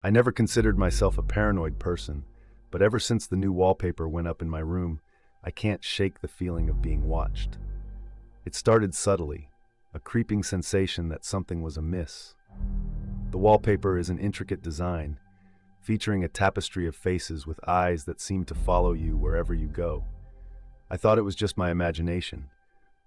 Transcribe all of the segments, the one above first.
I never considered myself a paranoid person, but ever since the new wallpaper went up in my room, I can't shake the feeling of being watched. It started subtly, a creeping sensation that something was amiss. The wallpaper is an intricate design, featuring a tapestry of faces with eyes that seem to follow you wherever you go. I thought it was just my imagination,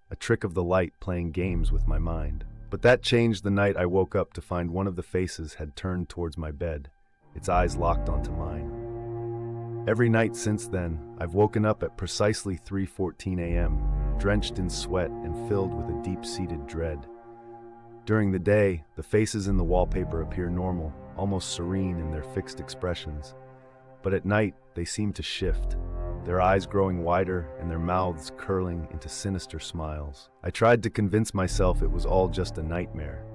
a trick of the light playing games with my mind. But that changed the night I woke up to find one of the faces had turned towards my bed, its eyes locked onto mine. Every night since then, I've woken up at precisely 3:14 a.m., drenched in sweat and filled with a deep-seated dread. During the day, the faces in the wallpaper appear normal, almost serene in their fixed expressions. But at night, they seem to shift, their eyes growing wider and their mouths curling into sinister smiles. I tried to convince myself it was all just a nightmare,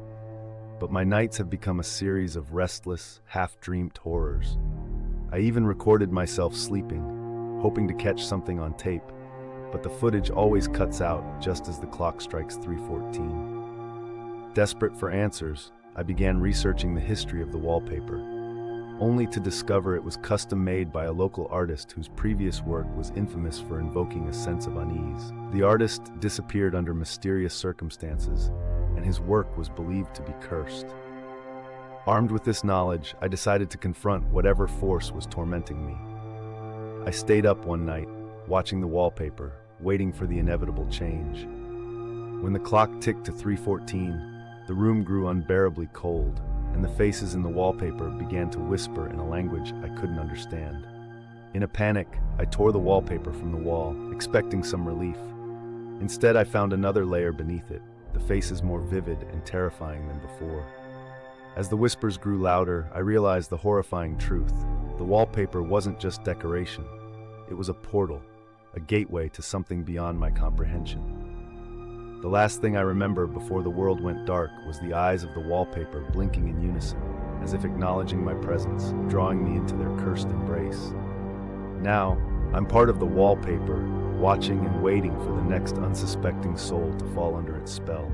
but my nights have become a series of restless, half-dreamed horrors. I even recorded myself sleeping, hoping to catch something on tape, but the footage always cuts out just as the clock strikes 3:14. Desperate for answers, I began researching the history of the wallpaper, only to discover it was custom-made by a local artist whose previous work was infamous for invoking a sense of unease. The artist disappeared under mysterious circumstances, and his work was believed to be cursed. Armed with this knowledge, I decided to confront whatever force was tormenting me. I stayed up one night, watching the wallpaper, waiting for the inevitable change. When the clock ticked to 3:14, the room grew unbearably cold, and the faces in the wallpaper began to whisper in a language I couldn't understand. In a panic, I tore the wallpaper from the wall, expecting some relief. Instead, I found another layer beneath it, the faces more vivid and terrifying than before. As the whispers grew louder, I realized the horrifying truth. The wallpaper wasn't just decoration. It was a portal, a gateway to something beyond my comprehension. The last thing I remember before the world went dark was the eyes of the wallpaper blinking in unison, as if acknowledging my presence, drawing me into their cursed embrace. Now, I'm part of the wallpaper, watching and waiting for the next unsuspecting soul to fall under its spell.